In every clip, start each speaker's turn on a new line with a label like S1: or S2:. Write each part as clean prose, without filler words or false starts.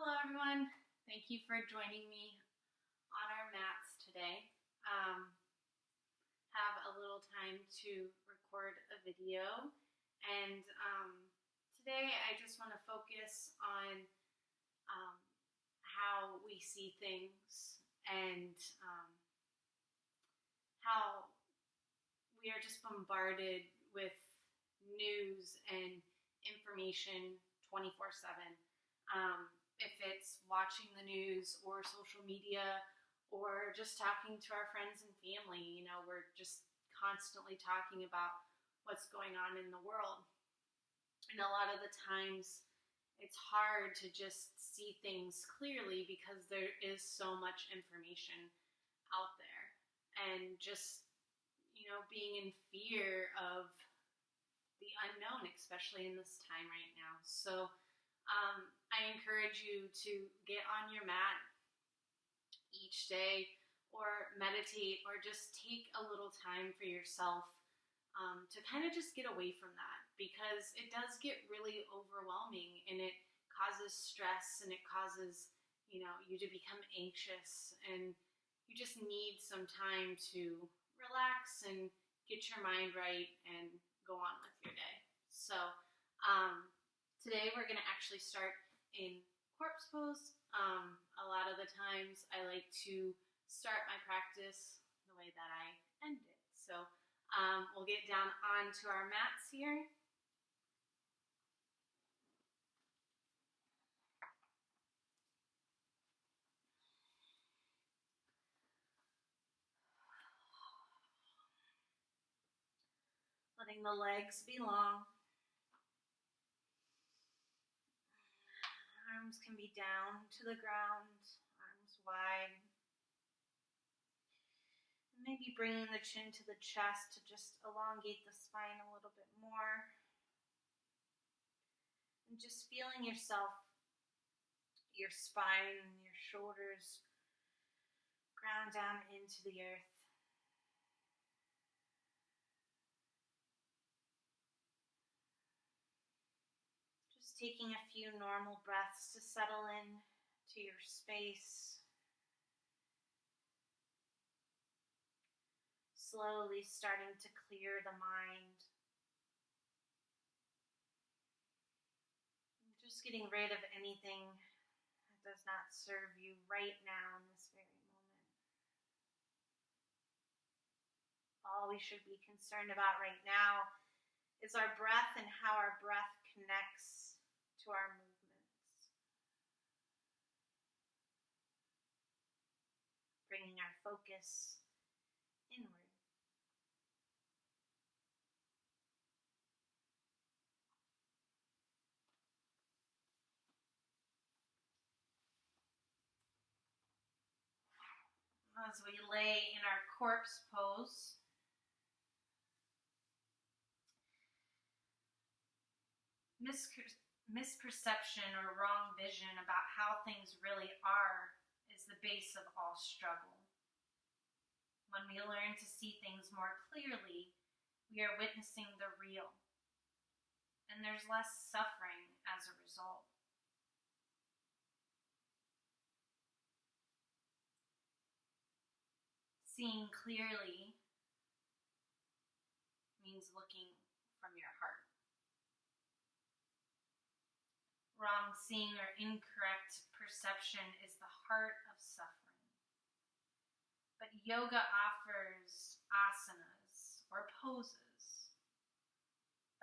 S1: Hello everyone, thank you for joining me on our mats today. Have a little time to record a video, and today I just want to focus on how we see things and how we are just bombarded with news and information 24/7. If it's watching the news or social media or just talking to our friends and family, we're just constantly talking about what's going on in the world. And a lot of the times it's hard to just see things clearly because there is so much information out there. And just, being in fear of the unknown, especially in this time right now. So I encourage you to get on your mat each day or meditate or just take a little time for yourself to kind of just get away from that, because it does get really overwhelming and it causes stress and it causes, you to become anxious, and you just need some time to relax and get your mind right and go on with your day. So today we're going to actually start in corpse pose. A lot of the times I like to start my practice the way that I end it. So we'll get down onto our mats here. Letting the legs be long. Arms can be down to the ground, arms wide. And maybe bringing the chin to the chest to just elongate the spine a little bit more. And just feeling yourself, your spine, your shoulders ground down into the earth. Taking a few normal breaths to settle in to your space. Slowly starting to clear the mind. Just getting rid of anything that does not serve you right now in this very moment. All we should be concerned about right now is our breath and how our breath connects to our movements. Bringing our focus inward. As we lay in our corpse pose, misperception or wrong vision about how things really are is the base of all struggle. When we learn to see things more clearly, we are witnessing the real, and there's less suffering as a result. Seeing clearly means looking from your heart. Wrong seeing or incorrect perception is the heart of suffering. But yoga offers asanas or poses.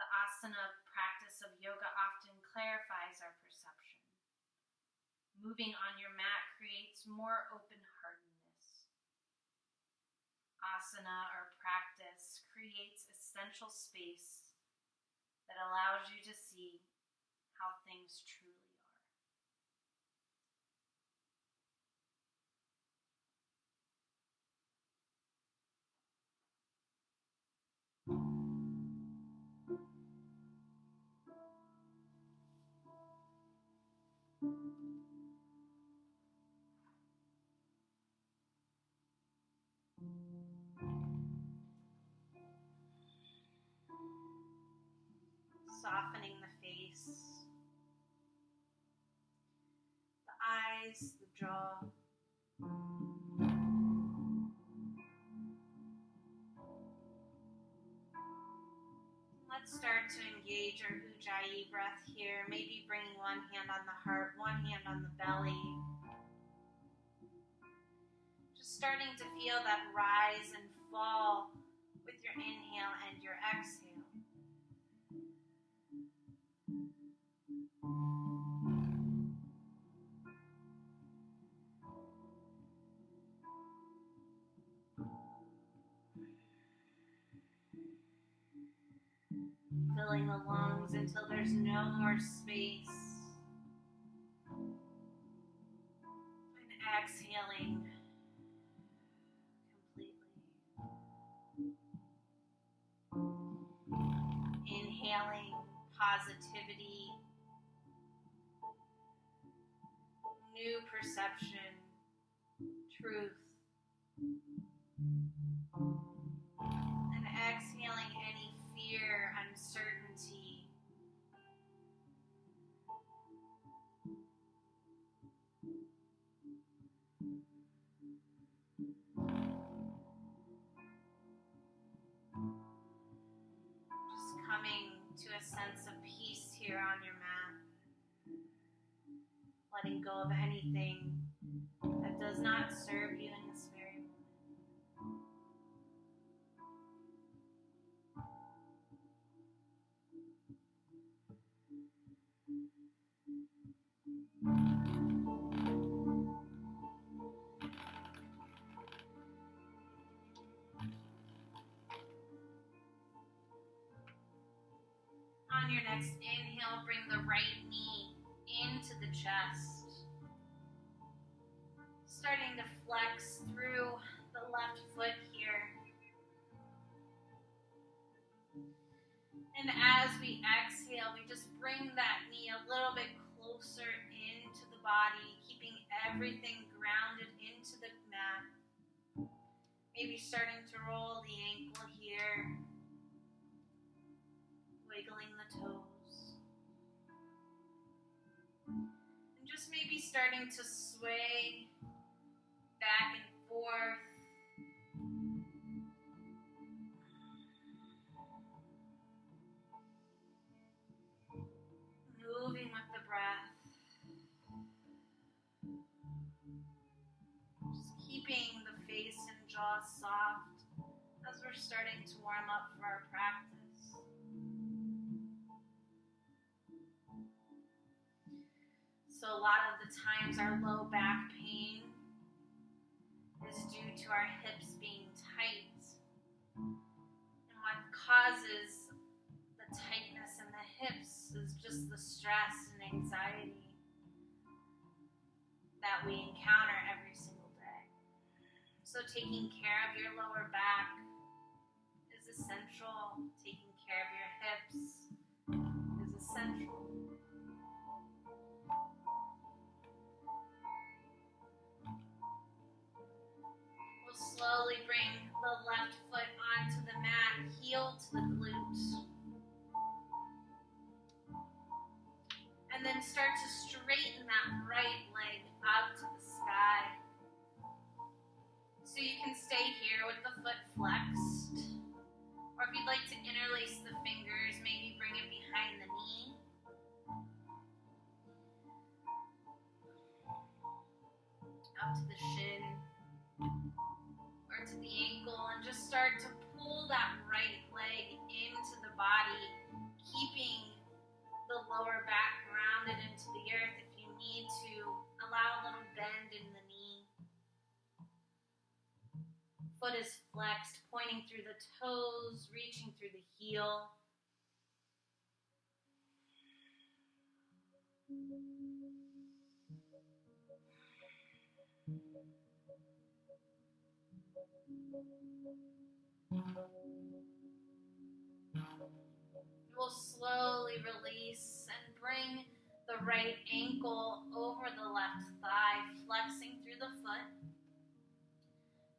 S1: The asana practice of yoga often clarifies our perception. Moving on your mat creates more open-heartedness. Asana or practice creates essential space that allows you to see how things truly are. Softening the face. eyes, the jaw. Let's start to engage our Ujjayi breath here. Maybe bringing one hand on the heart, one hand on the belly. Just starting to feel that rise and fall with your inhale and your exhale. Filling the lungs until there's no more space. And exhaling completely. Inhaling positivity, new perception, truth. And exhaling any fear, uncertainty. Just coming to a sense of peace here on your mat. Letting go of anything that does not serve you in this very moment. On your next inhale, bring the right knee into the chest. Starting to flex through the left foot here. And as we exhale, we just bring that knee a little bit closer into the body, keeping everything grounded into the mat. Maybe starting to roll the ankle here. Wiggling the toes. And just maybe starting to sway back and forth. Moving with the breath. Just keeping the face and jaw soft as we're starting to warm up for our practice. So a lot of the times our low back pain is due to our hips being tight. And what causes the tightness in the hips is just the stress and anxiety that we encounter every single day. So taking care of your lower back is essential. Taking care of your hips is essential. Slowly bring the left foot onto the mat, heel to the glute. And then start to straighten that right leg up to the sky. So you can stay here with the foot flexed. Or if you'd like to interlace the fingers, maybe bring it behind the knee. Up to the shin. To the ankle, and just start to pull that right leg into the body, keeping the lower back grounded into the earth. If you need to, allow a little bend in the knee. Foot is flexed, pointing through the toes, reaching through the heel. We'll slowly release and bring the right ankle over the left thigh, flexing through the foot.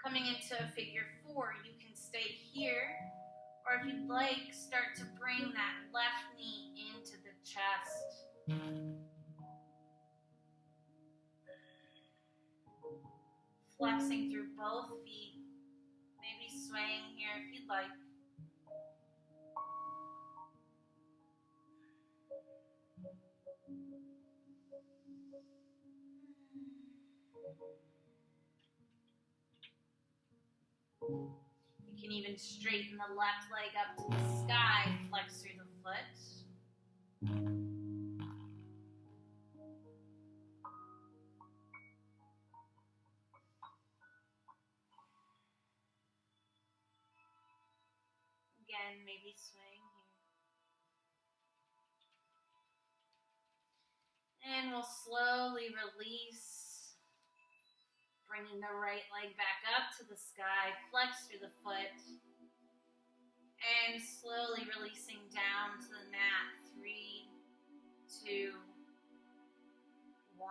S1: Coming into a figure four, you can stay here, or if you'd like, start to bring that left knee into the chest. flexing through both feet, maybe swaying here if you'd like. You can even straighten the left leg up to the sky, flex through the foot. Again, maybe swaying here. And we'll slowly release, bringing the right leg back up to the sky, flex through the foot, and slowly releasing down to the mat. 3, 2, 1.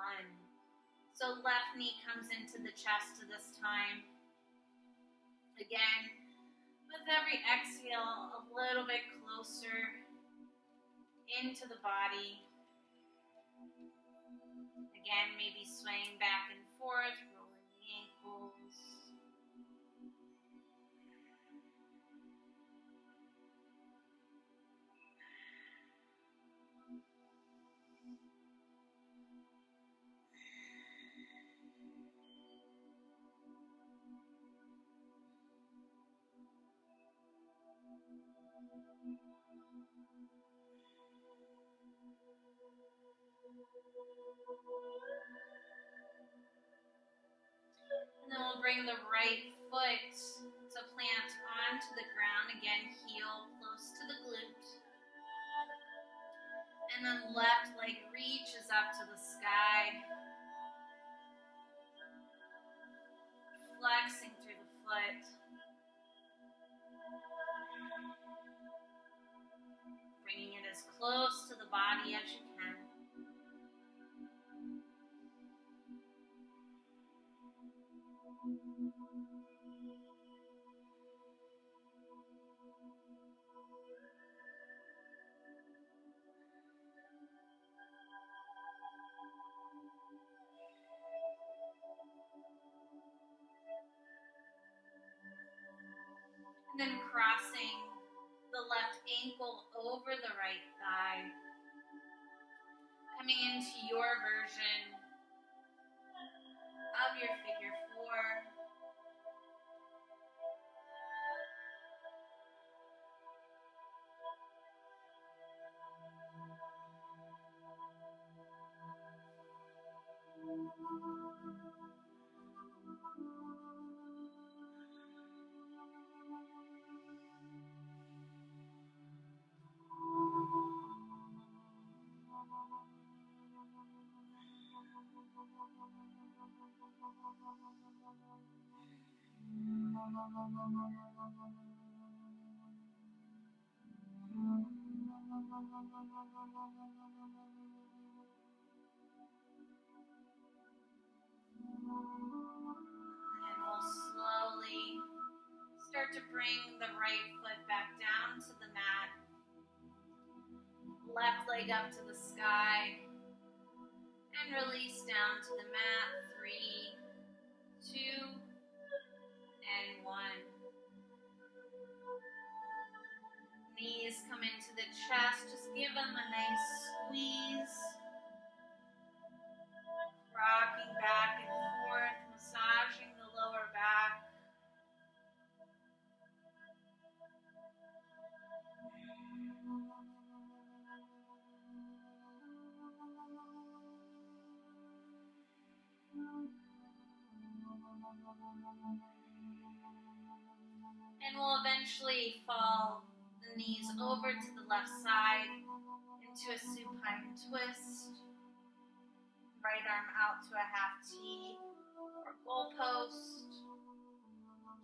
S1: So left knee comes into the chest this time. Again, with every exhale, a little bit closer into the body. Again, maybe swaying back and forth, rolling the ankles. And then we'll bring the right foot to plant onto the ground. Again, heel close to the glute. And then left leg reaches up to the sky. Flexing through the foot. Bringing it as close to the body as you can. And then crossing the left ankle over the right thigh. Coming into your version of your figure 4. And we'll slowly start to bring the right foot back down to the mat. Left leg up to the sky. And release down to the mat. 3, 2, and 1. Knees come into the chest. Just give them a nice squeeze. Rocking back and forth, massaging the lower back. And we'll eventually fall the knees over to the left side into a supine twist. Right arm out to a half T or goalpost.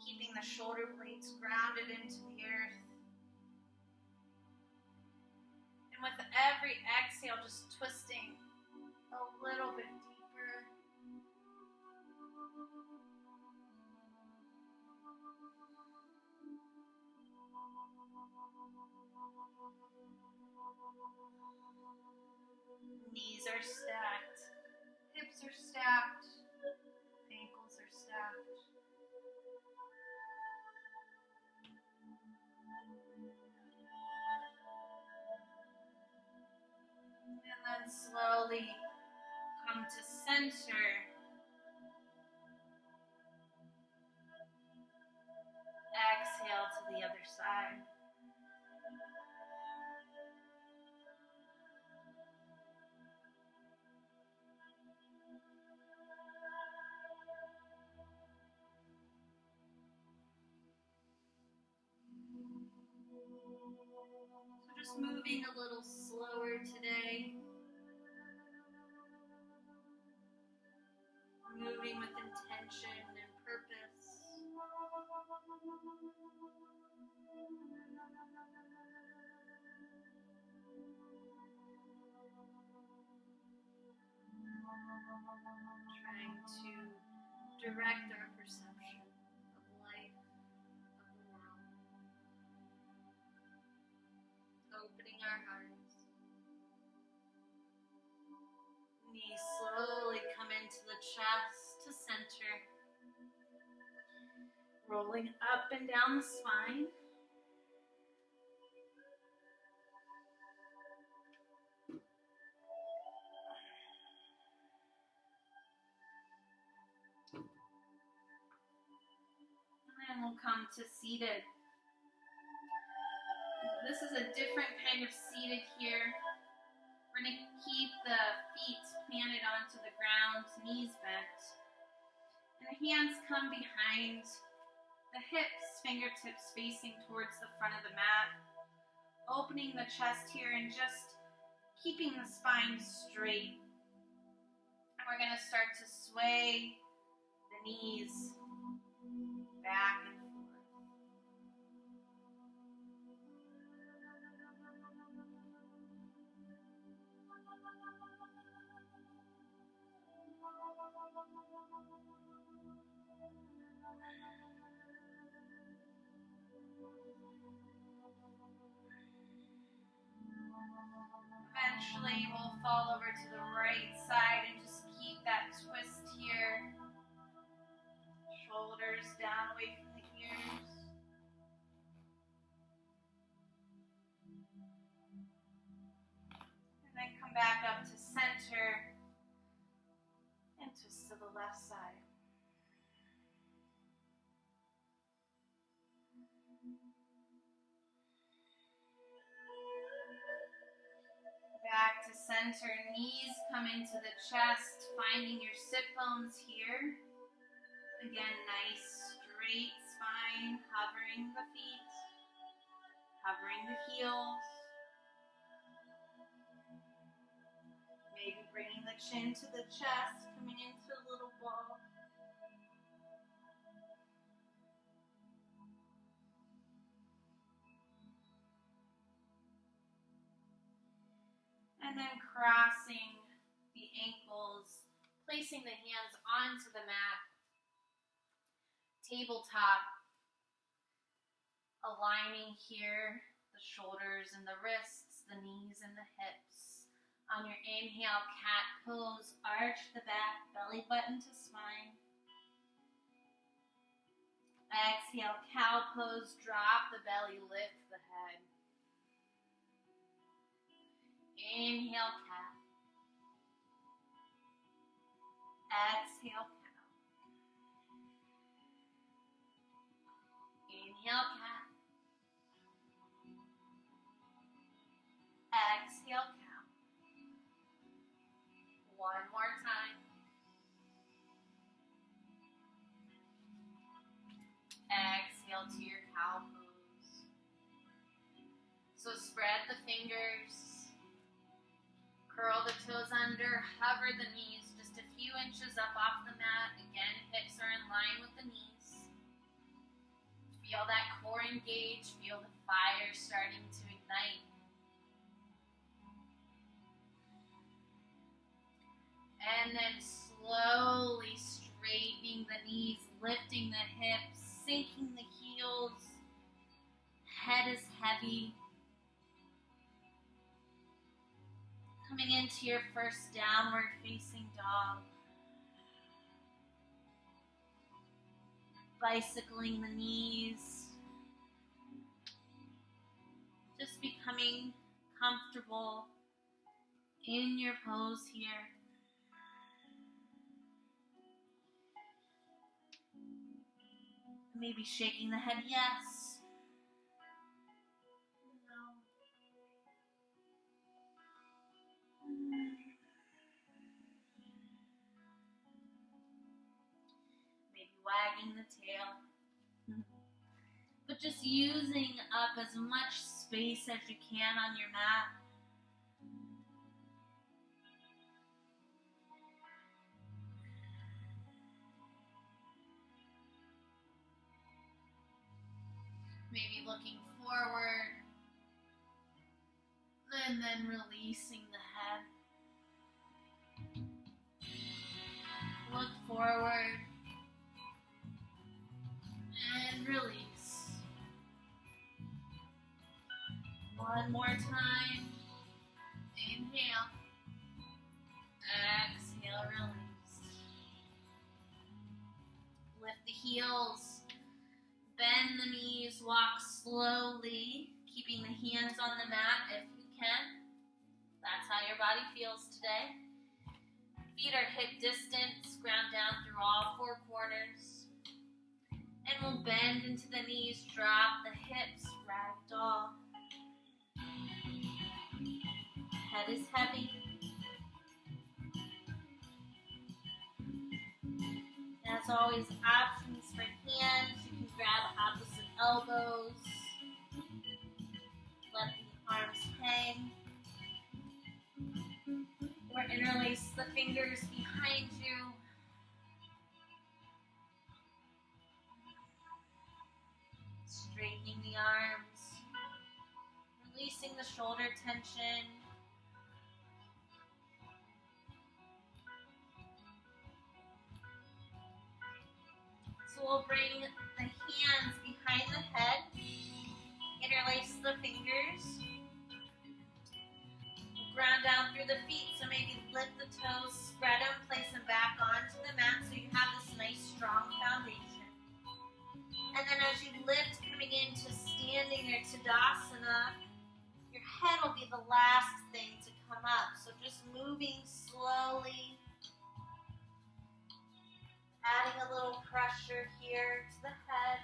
S1: Keeping the shoulder blades grounded into the earth. And with every exhale, just twisting a little bit deeper. Knees are stacked, hips are stacked, ankles are stacked. And then slowly come to center. Exhale to the other side. So just moving a little slower today. Moving with intention and purpose. Trying to direct our perception of life, of the world. Opening our hearts. Knees slowly come into the chest to center. Rolling up and down the spine. And we'll come to seated. This is a different kind of seated here. We're going to keep the feet planted onto the ground, knees bent. And the hands come behind the hips, fingertips facing towards the front of the mat. Opening the chest here and just keeping the spine straight. And we're going to start to sway the knees back and forth. Eventually we'll fall over to the right side and just keep that twist here. Shoulders down away from the ears. And then come back up to center and twist to the left side. Back to center, knees come into the chest, finding your sit bones here. Again, nice straight spine, hovering the feet, hovering the heels. Maybe bringing the chin to the chest, coming into a little ball. And then crossing the ankles, placing the hands onto the mat, tabletop, aligning here, the shoulders and the wrists, the knees and the hips. On your inhale, cat pose, arch the back, belly button to spine. Exhale, cow pose, drop the belly, lift the head. Inhale, cat. Exhale, cow. Inhale, cat. Exhale, cow. One more time. Exhale to your cow pose. So spread the fingers. Curl the toes under, hover the knees just a few inches up off the mat. Again, hips are in line with the knees. Feel that core engage, feel the fire starting to ignite. And then slowly straightening the knees, lifting the hips, sinking the heels. Head is heavy. Coming into your first downward facing dog. Bicycling the knees.
S2: Just becoming comfortable in your pose here. Maybe shaking the head yes. No. Maybe wagging the tail. But just using up as much space as you can on your mat. Maybe looking forward and then releasing the head. Look forward and release. One more time. Inhale. Exhale, release. Lift the heels. Bend the knees. Walk slowly, keeping the hands on the mat if you can. That's how your body feels today. Feet are hip distance. Ground down through all four corners. And we'll bend into the knees. Drop the hips. Ragdoll. Head is heavy. As always, options for hands. You can grab opposite elbows. Let the arms hang. Or interlace the fingers behind you. Straightening the arms. Releasing the shoulder tension. So we'll bring the hands behind the head, interlace the fingers, ground down through the feet, so maybe lift the toes, spread them, place them back onto the mat so you have this nice strong foundation. And then as you lift, coming into standing or Tadasana, your head will be the last thing to come up. So just moving slowly. Adding a little pressure here to the head.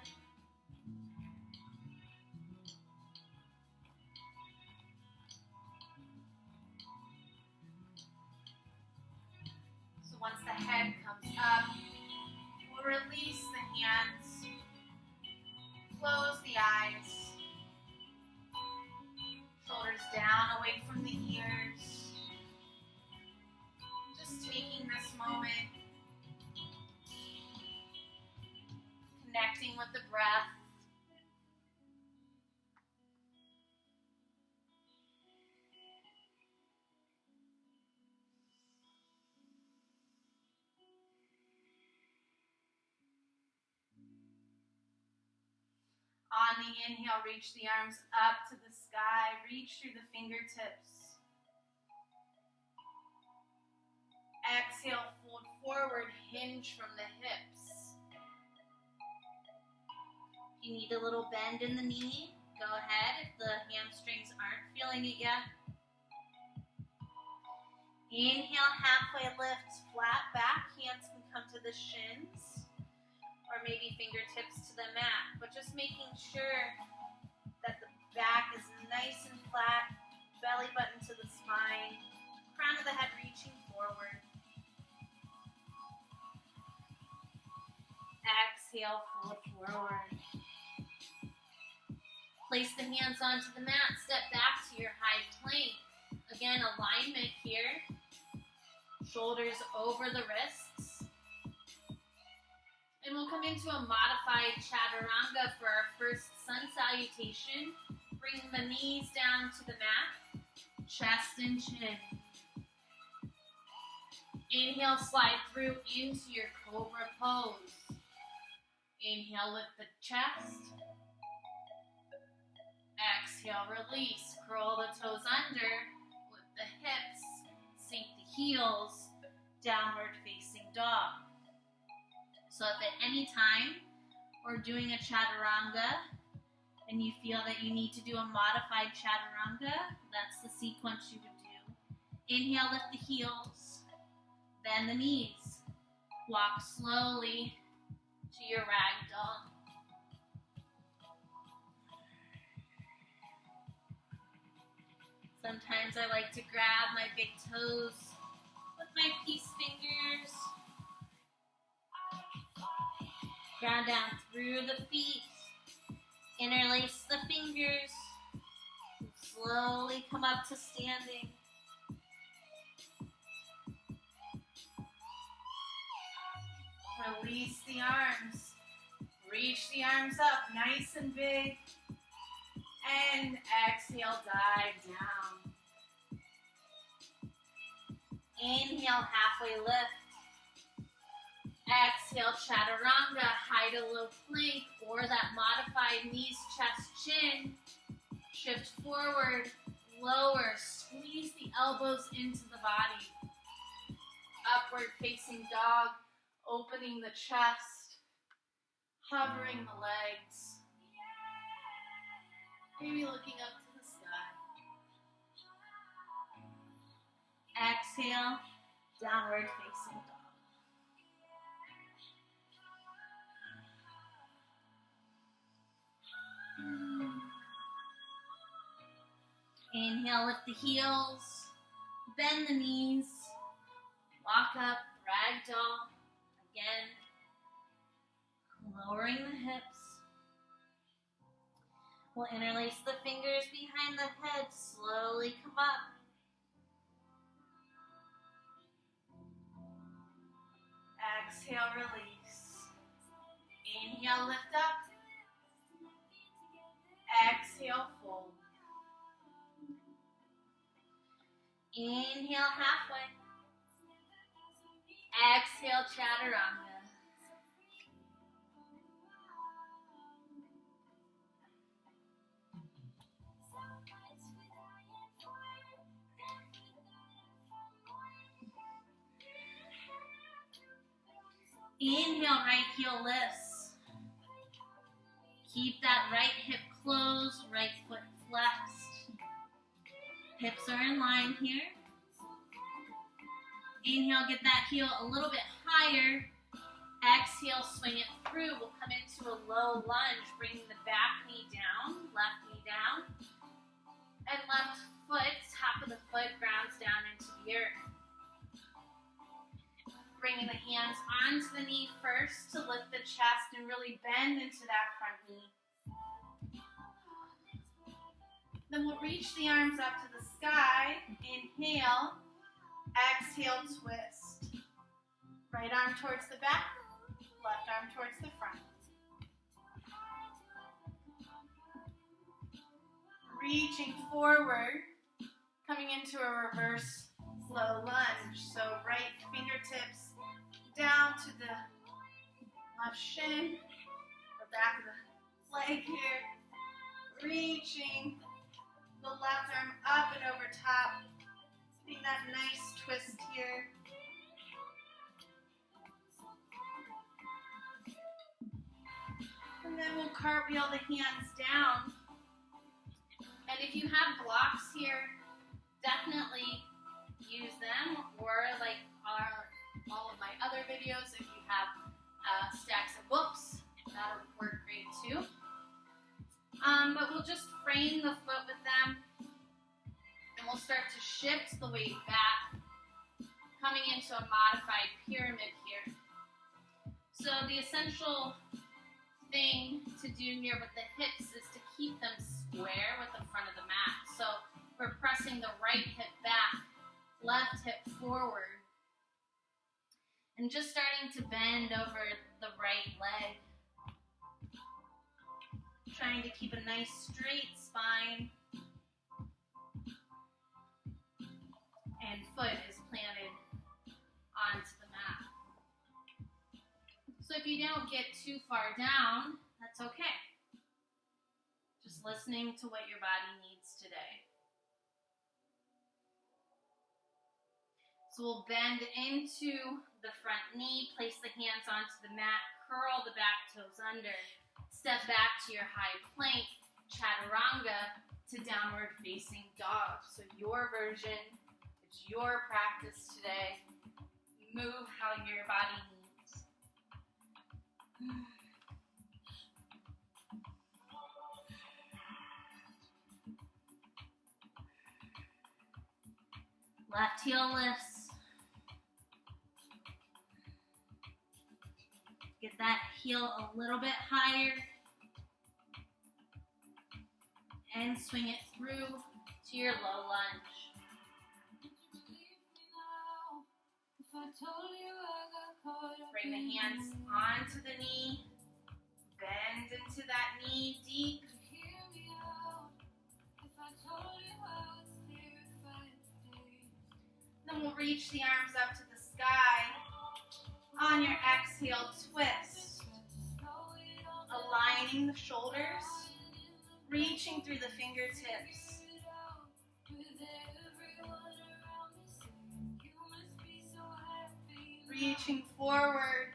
S2: So once the head comes up, we'll release the hands. Close the eyes. Shoulders down, away from the ears. Just taking this moment. Connecting with the breath. On the inhale, reach the arms up to the sky. Reach through the fingertips. Exhale, fold forward, hinge from the hips. If you need a little bend in the knee, go ahead if the hamstrings aren't feeling it yet. Inhale, halfway lift, flat back. Hands can come to the shins or maybe fingertips to the mat, but just making sure that the back is nice and flat, belly button to the spine, crown of the head reaching forward. Exhale, fold forward. Place the hands onto the mat, step back to your high plank. Again, alignment here. Shoulders over the wrists. And we'll come into a modified chaturanga for our first sun salutation. Bring the knees down to the mat, chest and chin. Inhale, slide through into your cobra pose. Inhale, lift the chest. Exhale, release, curl the toes under, lift the hips, sink the heels, downward facing dog. So if at any time we're doing a chaturanga and you feel that you need to do a modified chaturanga, that's the sequence you would do. Inhale, lift the heels, bend the knees, walk slowly to your ragdoll. Sometimes I like to grab my big toes with my peace fingers. Ground down through the feet. Interlace the fingers. And slowly come up to standing.
S1: Release the arms. Reach the arms up nice and big. And exhale, dive down.
S2: Inhale, halfway lift. Exhale, chaturanga, high to low plank, or that modified knees, chest, chin. Shift forward, lower, squeeze the elbows into the body. Upward facing dog, opening the chest, hovering the legs. Maybe looking up to the sky. Exhale, downward facing dog. Inhale, lift the heels, bend the knees, walk up, ragdoll. Again, lowering the hips. We'll interlace the fingers behind the head, slowly come up.
S1: Exhale, release. Inhale, lift up. Exhale, fold.
S2: Inhale, halfway. Exhale, chaturanga. Inhale, right heel lifts. Keep that right hip closed, right foot flexed. Hips are in line here. Inhale, get that heel a little bit higher. Exhale, swing it through. We'll come into a low lunge, bringing the back knee down, left knee down. And left foot, top of the foot, grounds down into the earth. Bringing the hands onto the knee first to lift the chest and really bend into that front knee. Then we'll reach the arms up to the sky. Inhale. Exhale, twist. Right arm towards the back. Left arm towards the front. Reaching forward. Coming into a reverse slow lunge. So right fingertips down to the left shin, the back of the leg here, reaching the left arm up and over top, getting that nice twist here. And then we'll cartwheel the hands down. And if you have blocks here, definitely use them, or like all of my other videos, if you have stacks of books, that'll work great too. But we'll just frame the foot with them, and we'll start to shift the weight back, coming into a modified pyramid here. So the essential thing to do here with the hips is to keep them square with the front of the mat. So we're pressing the right hip back, left hip forward, and just starting to bend over the right leg. Trying to keep a nice straight spine. And foot is planted onto the mat. So if you don't get too far down, that's okay. Just listening to what your body needs today. So we'll bend into the front knee, place the hands onto the mat, curl the back toes under, step back to your high plank,
S1: chaturanga to downward facing dog. So your version, it's your practice today. Move how your body needs.
S2: Left heel lifts. Get that heel a little bit higher. And swing it through to your low lunge. Bring the hands onto the knee. Bend into that knee deep. Then we'll reach the arms up to the sky. On your exhale, twist. Aligning the shoulders. Reaching through the fingertips. Reaching forward.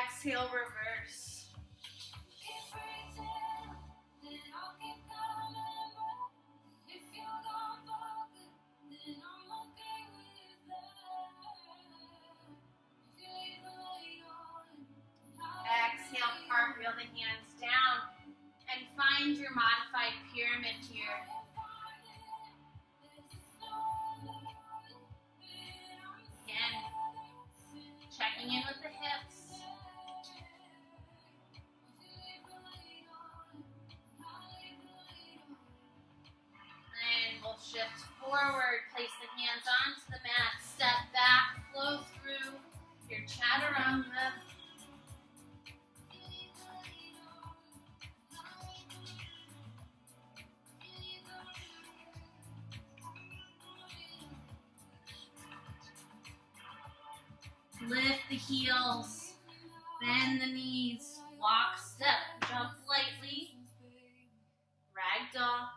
S2: Exhale, reverse. Exhale, cartwheel the hands down and find your modified pyramid here. Again, checking in with the hips. And we'll shift forward, place the hands onto the mat, step back, flow through your chaturanga. Lift the heels, bend the knees, walk, step, jump lightly, ragdoll.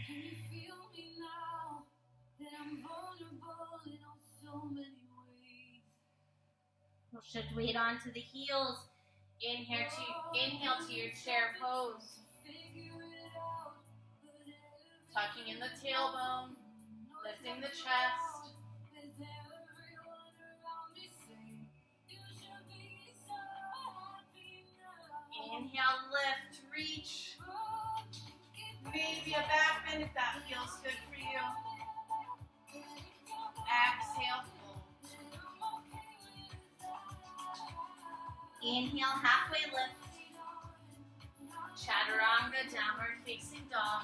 S3: Can you feel me now that I'm vulnerable in so many ways?
S2: We'll shift weight onto the heels. Inhale to your chair pose. Tucking in the tailbone, lifting the chest. Inhale, lift, reach. Maybe a back bend if that feels good for you. Exhale, fold. Inhale, halfway lift. Chaturanga, downward facing dog.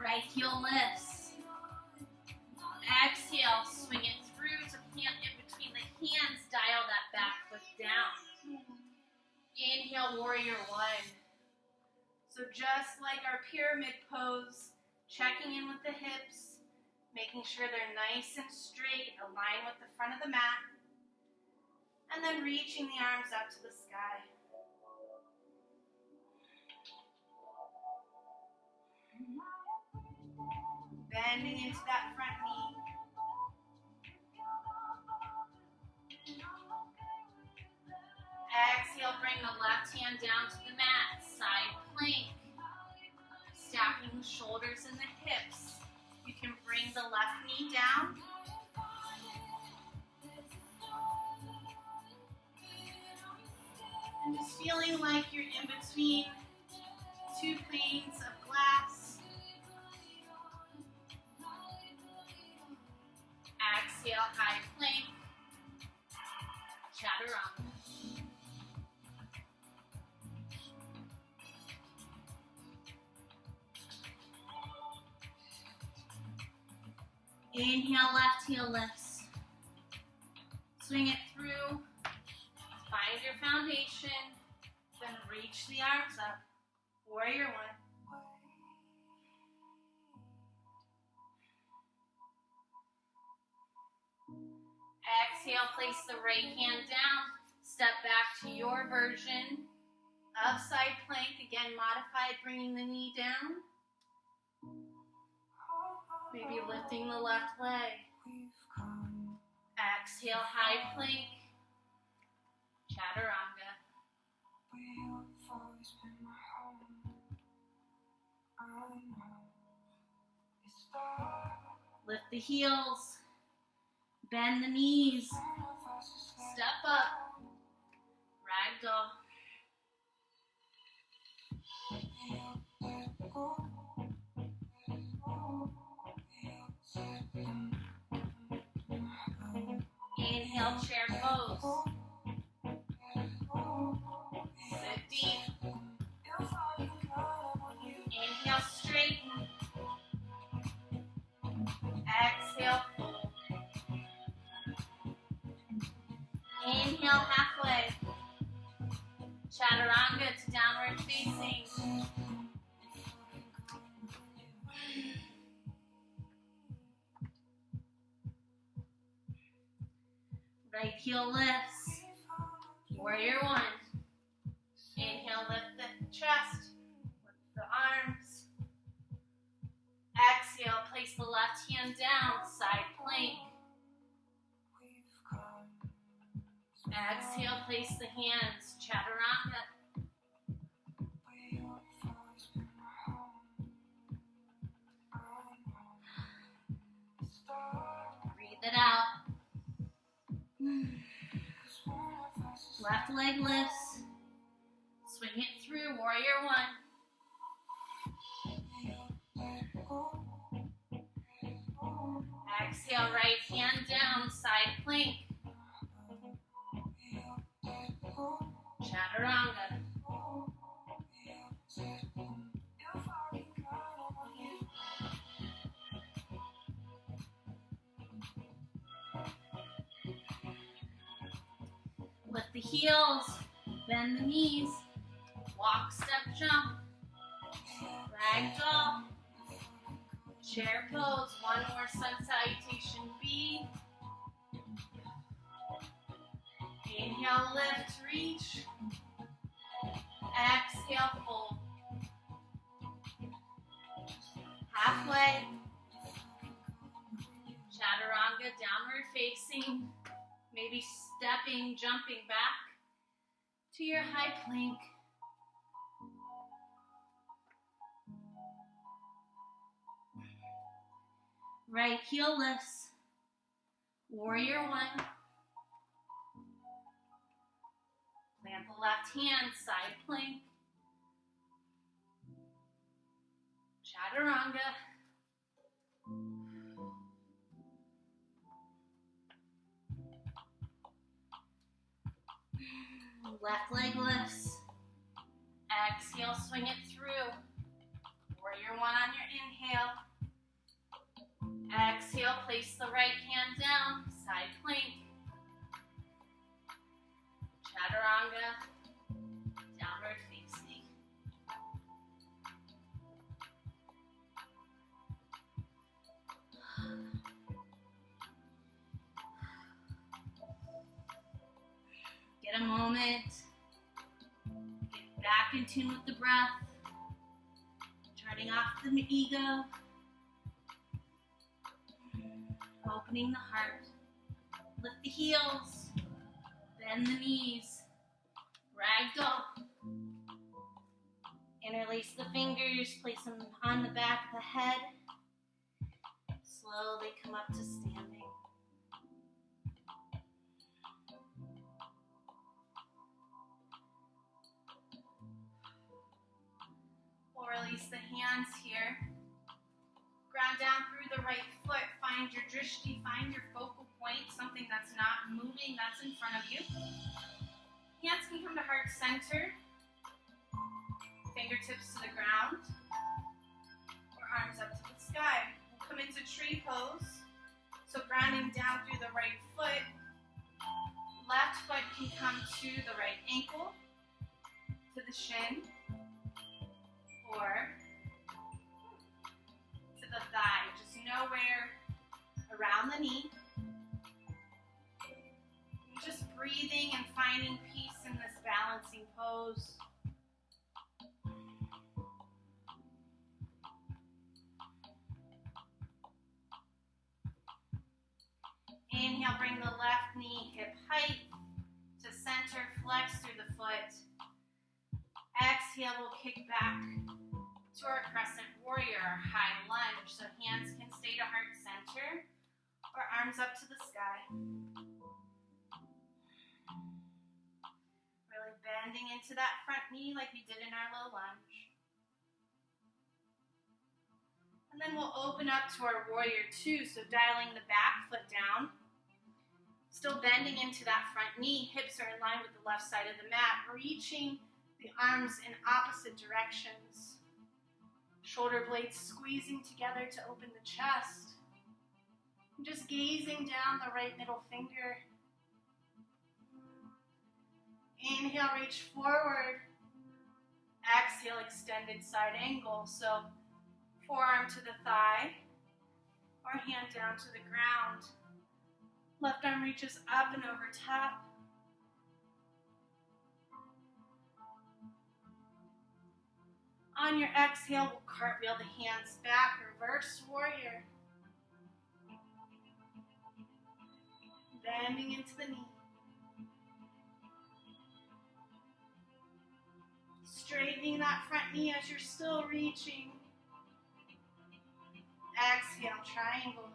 S2: Right heel lifts. Exhale, swing it through to plant in between the hands. Dial that back foot down. Inhale, warrior one. So just like our pyramid pose, checking in with the hips, making sure they're nice and straight, align with the front of the mat, and then reaching the arms up to the sky. Bending into that front knee. Exhale, bring the left hand down to the mat, side plank. Stacking the shoulders and the hips. You can bring the left knee down. And just feeling like you're in between two planes of glass. Exhale, high plank, chaturanga. Inhale, left heel lifts. Swing it through. Find your foundation. Then reach the arms up. Warrior one. Exhale, place the right hand down. Step back to your version of side plank. Again, modified, bringing the knee down. Maybe lifting the left leg. Exhale, high plank. Chaturanga. Lift the heels. Bend the knees. Step up. Ragdoll. Inhale, chair pose. Sit deep. Inhale, straighten. Exhale, fold. Inhale, halfway. Chaturanga to downward facing. Right heel lifts. Warrior one. Inhale, lift the chest. Lift the arms. Exhale, place the left hand down, side plank. Exhale, place the hands, chaturanga. Breathe it out. Left leg lifts. Swing it through, warrior one. Exhale, right hand down, side plank. Chaturanga. Lift the heels, bend the knees, walk, step, jump, ragdoll, chair pose, one more sun salutation B. Inhale, lift, reach. Exhale, fold. Halfway. Chaturanga, downward facing. Maybe stepping, jumping back to your high plank. Right heel lifts. Warrior one. Plant the left hand, side plank. Chaturanga. Left leg lifts. Exhale, swing it through. Warrior one on your inhale. Exhale, place the right hand down, side plank. Chaturanga, downward facing. Get a moment. Get back in tune with the breath. Turning off the ego. Opening the heart. Lift the heels. Bend the knees. Ragdoll. Interlace the fingers. Place them on the back of the head. Slowly come up to standing. We'll release the hands here. Ground down through the right foot. Find your drishti, find your focal point, something that's not moving, that's in front of you. Hands can come to heart center. Fingertips to the ground. Or arms up to the sky. We'll come into tree pose. So grounding down through the right foot. Left foot can come to the right ankle, to the shin, or to the thigh, just nowhere around the knee. Just breathing and finding peace in this balancing pose.
S1: bring the left knee hip height to center, flex through the foot. Exhale, we'll kick back to our crescent warrior, our high lunge. So hands can stay to heart center or arms up to the sky. Really bending into that front knee like we did in our low lunge. And then we'll open up to our warrior two, so dialing the back foot down. Still bending into that front knee, hips are in line with the left side of the mat, reaching the arms in opposite directions. Shoulder blades squeezing together to open the chest. And just gazing down the right middle finger. Inhale, reach forward. Exhale, extended side angle. So forearm to the thigh or hand down to the ground. Left arm reaches up and over top. On your exhale, we'll cartwheel the hands back, reverse warrior. Bending into the knee. Straightening that front knee as you're still reaching. Exhale, triangle.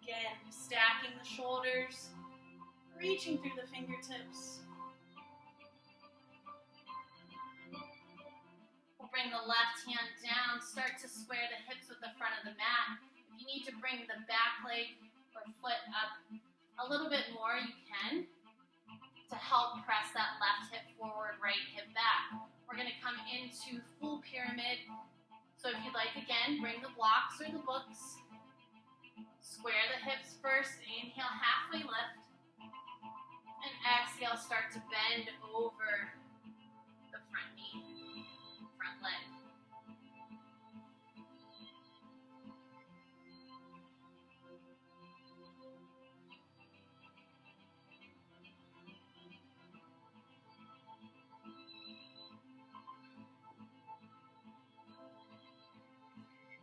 S1: Again, stacking the shoulders, reaching through the fingertips. We'll bring the left hand down, start to square the hips with the front of the mat. If you need to bring the back leg or foot up a little bit more, you can, to help press that left hip forward, right hip back. We're going to come into full pyramid. So if you'd like, again, bring the blocks or the books. Square the hips first. Inhale, halfway lift. And exhale, start to bend over the front knee, front leg.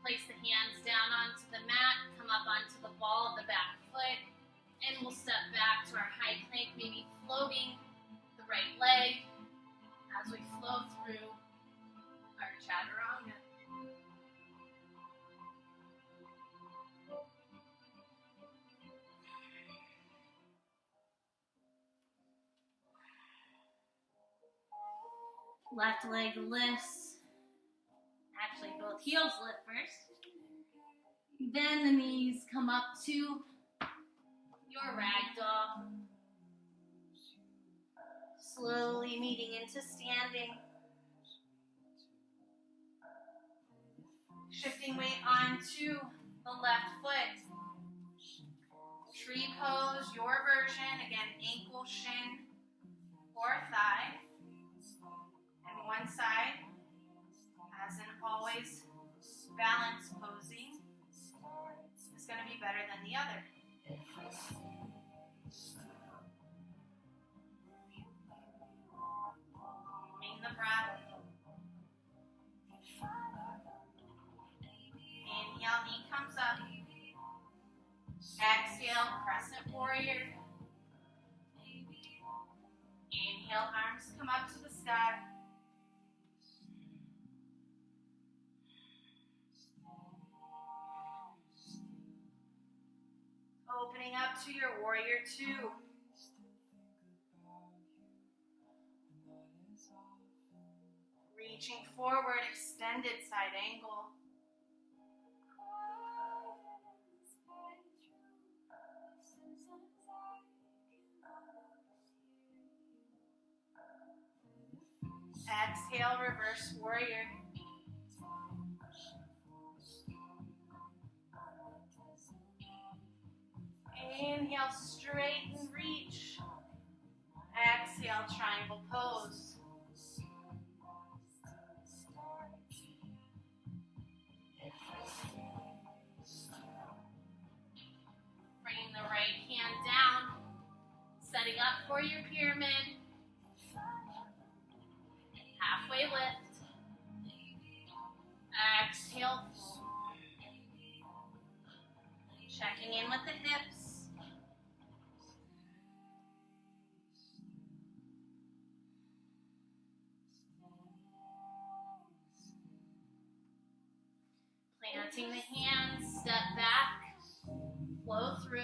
S1: Place the hands down onto the mat, come up onto the ball of the back foot, and we'll step back to our high plank, maybe floating the right leg as we flow through our chaturanga. Left leg lifts. Actually, both heels lift first. Then the knees come up to your ragdoll. Slowly meeting into standing. Shifting weight onto the left foot. Tree pose, your version. Again, ankle, shin, or thigh. And one side, as in always, balance posing is going to be better than the other. Bring the breath. Inhale, knee comes up. Exhale, crescent warrior. Inhale, arms come up to the sky. Opening up to your warrior two. Reaching forward, extended side angle. Exhale, reverse warrior. Inhale, straighten, reach. Exhale, triangle pose. Bringing the right hand down, setting up for your pyramid. Halfway lift. Exhale, fold.
S2: Checking in with the hips. Planting the hands, step back, flow through.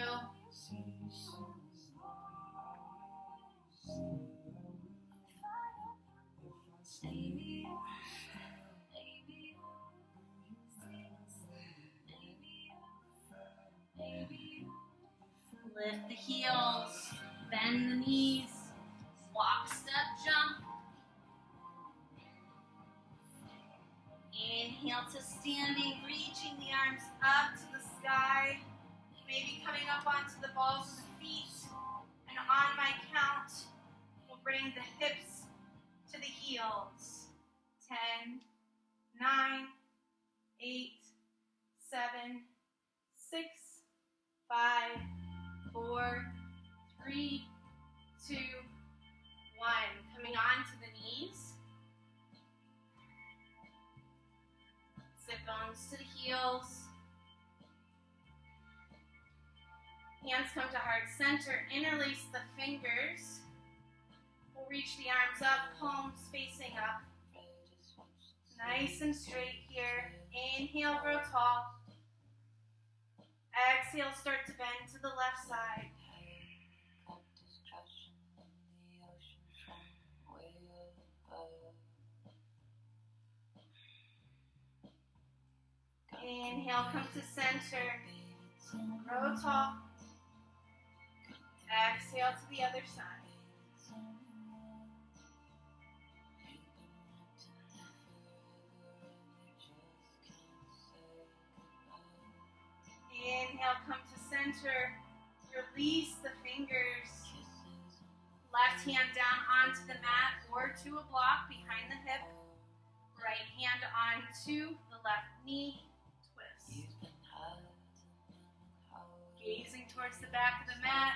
S2: Lift the heels, bend the knees, walk, step, jump. Inhale to standing, reaching the arms up to the sky, maybe coming up onto the balls of the feet. And on my count, we'll bring the hips to the heels. 10, 9, 8, 7, 6, 5, 4, 3, 2, 1. Coming on to the knees. Sit bones to the heels. Hands come to heart center. Interlace the fingers. We'll reach the arms up, palms facing up. Nice and straight here. Inhale, grow tall. Exhale, start to bend to the left side. Inhale, come to center. Grow tall. Exhale to the other side. Inhale, come to center. Release the fingers. Left hand down onto the mat or to a block behind the hip. Right hand onto the left knee. Twist. Gazing towards the back of the mat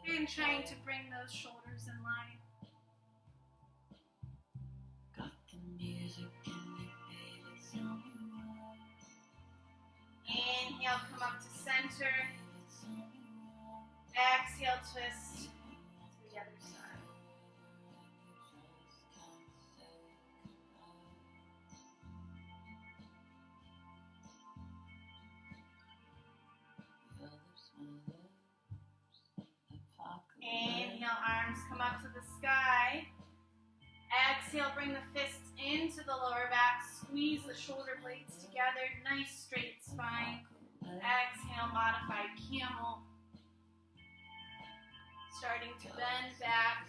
S2: and trying to bring those shoulders in line. Inhale, come up to center. Exhale, twist to the other side. Inhale, arms come up to the sky. Exhale, bring the fists into the lower back. Squeeze the shoulder blades together. Nice straight spine. Exhale, modified camel. Starting to bend back.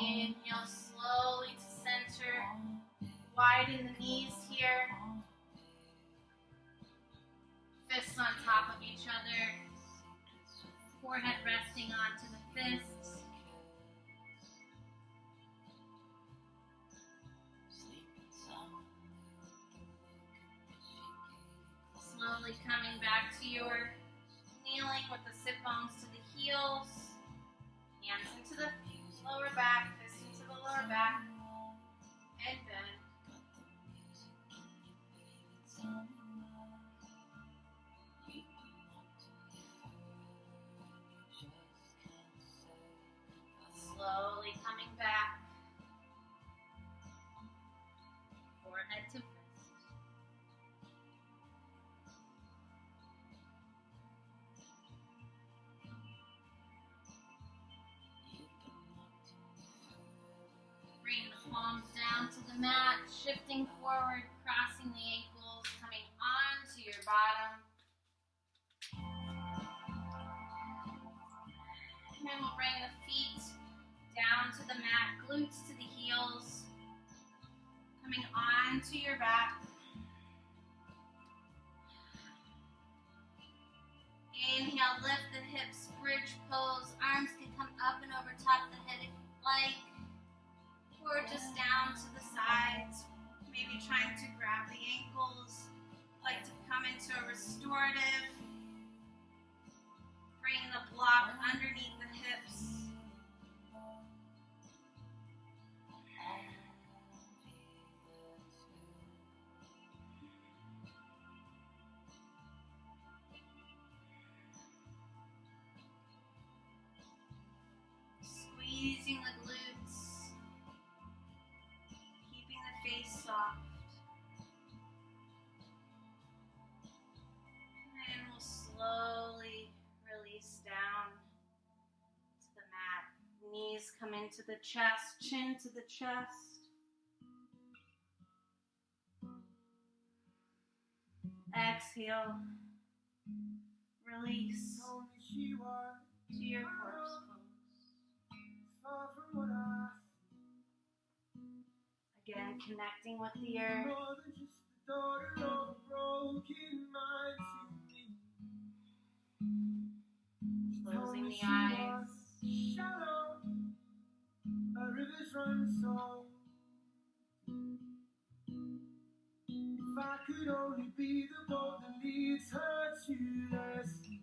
S2: Inhale slowly to center. Widen the knees here. Fists on top of each other. Forehead resting onto the fists. Slowly coming back to your kneeling with the sit bones to the heels. Hands into the lower back, fists into the lower back. And bend. Slowly coming back. Forehead to fist. Bring the palms down to the mat, shifting forward, crossing the ankles, coming onto your bottom. And then we'll bring the feet down to the mat, glutes to the heels, coming onto your back. Inhale, lift the hips, bridge pose. Arms can come up and over top of the head if you'd like, or just down to the sides. Maybe trying to grab the ankles, like to come into a restorative. Bring the block underneath the hips.
S1: to the chest, chin to the chest. Exhale. Release to your corpse pose. Again, connecting with the earth. Closing the eyes.
S3: A river's run so. If I could only be the boat that leads her to the sea.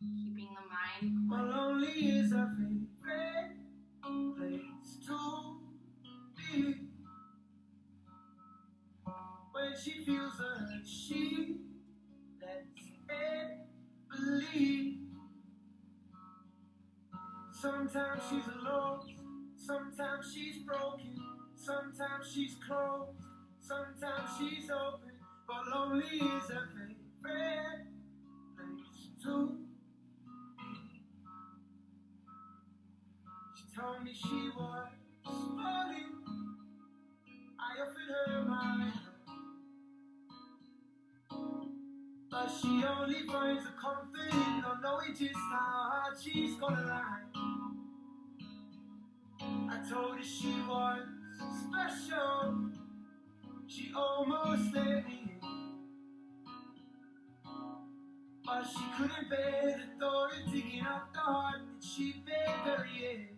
S1: Keeping the mind
S3: How
S1: quiet.
S3: lonely is her favorite place to be. When she feels the hurt, she lets it believe. Sometimes she's alone, sometimes she's broken, sometimes she's closed, sometimes she's open, but lonely is her favorite place to be. She told me she was falling. I offered her my hand, but she only finds the comfort in not knowing just how hard she's gonna lie. I told her she was special. She almost let me in, but she couldn't bear the thought of digging up the heart that she'd been burying.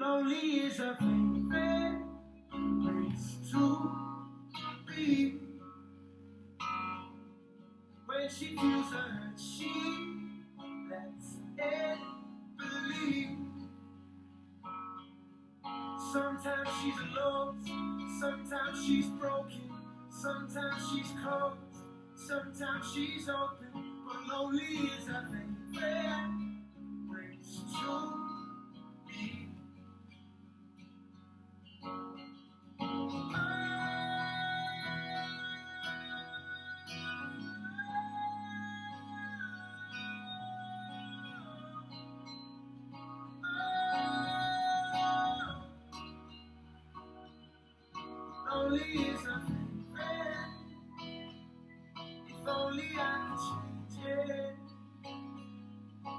S3: Lonely is her favorite place to be. When she feels the hurt, she lets it believe. Sometimes she's alone, sometimes she's broken, sometimes she's closed, sometimes she's open, but lonely is her favorite place to be. Lonely is her favorite. If only I could change it.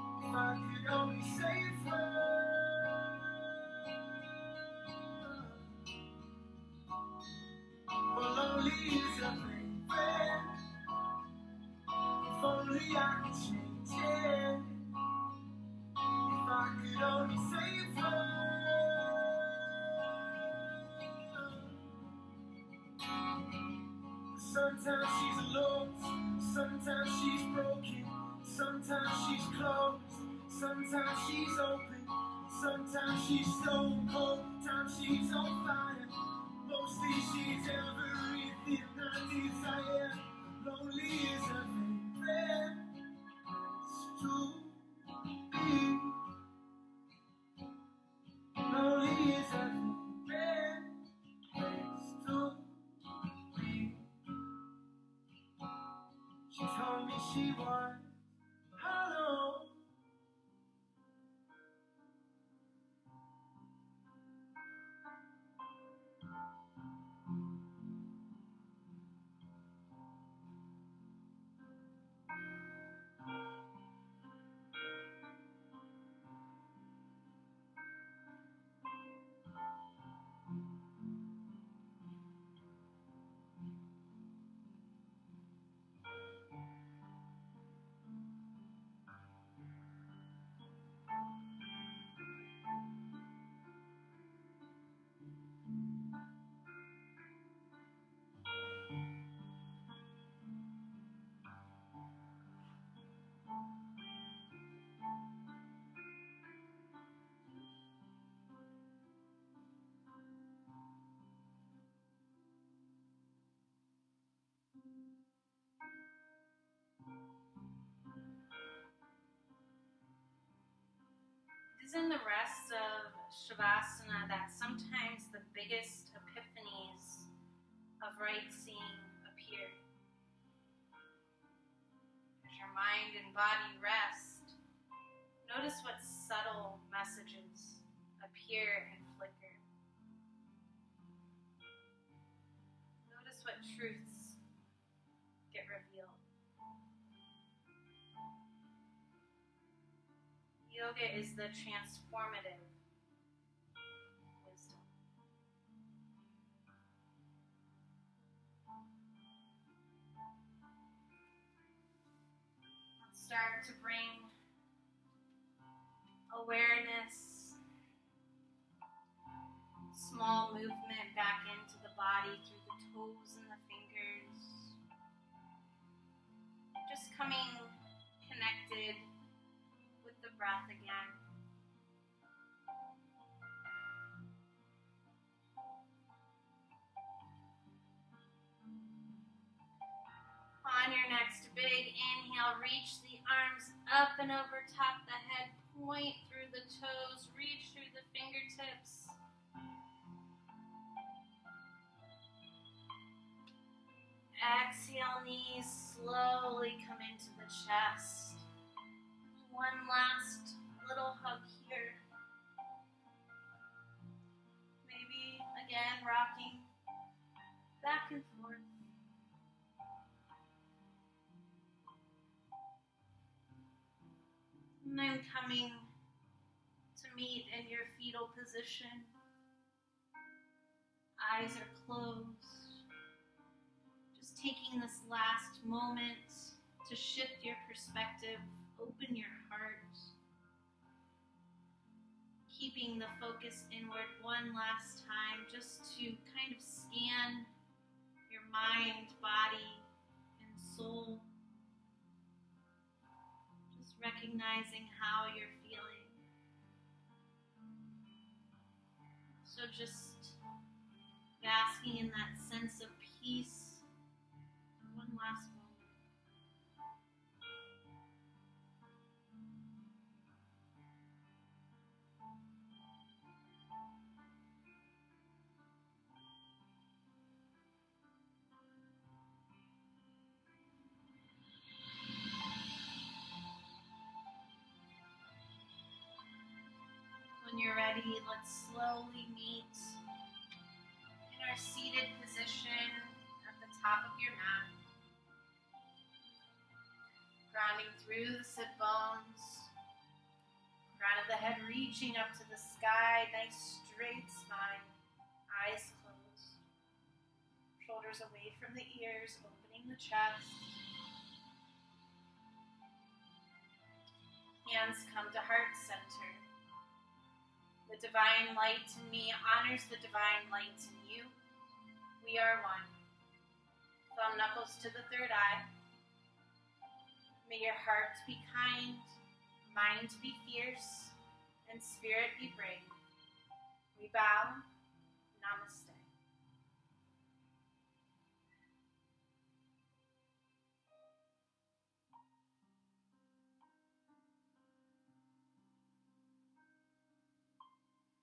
S3: If I could only save her. But lonely is her favorite. If only I could change it. If I could only save her. Sometimes she's alone, sometimes she's broken, sometimes she's closed, sometimes she's open, sometimes she's stone cold, sometimes she's on fire. Mostly she's everything I desire. Lonely is her favorite place to be. Lonely is her favorite place to be. She told me she was hollow.
S1: It is in the rest of Shavasana that sometimes the biggest epiphanies of right seeing appear. As your mind and body rest, Notice what subtle messages appear and flicker. Notice what truths get revealed. Yoga is the transformative wisdom. Let's start to bring awareness, small movement back into the body through the toes and the fingers. Just coming connected with the breath again. On your next big inhale, reach the arms up and over top the head. Point through the toes, reach through the fingertips. Exhale, knees slowly come into the chest. One last little hug here. Maybe again rocking back and forth. And then coming to meet in your fetal position. Eyes are closed. Just taking this last moment to shift your perspective, open your heart. Keeping the focus inward one last time, just to kind of scan your mind, body, and soul. Recognizing how you're feeling. So just basking in that sense of peace for one last moment. When you're ready, let's slowly meet in our seated position at the top of your mat. Grounding through the sit bones. Crown of the head reaching up to the sky. Nice straight spine. Eyes closed. Shoulders away from the ears, opening the chest. Hands come to heart center. The divine light in me honors the divine light in you. We are one. Thumb knuckles to the third eye. May your heart be kind, mind be fierce, and spirit be brave. We bow. Namaste.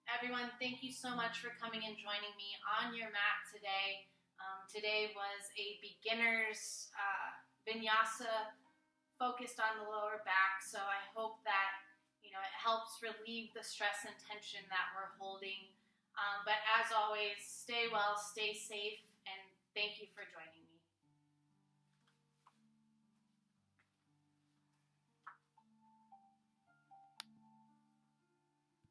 S1: Everyone, thank you so much for coming and joining me on your mat today. Today was a beginner's Vinyasa focused on the lower back, so I hope that it helps relieve the stress and tension that we're holding. But as always, stay well, stay safe, and thank you for joining me.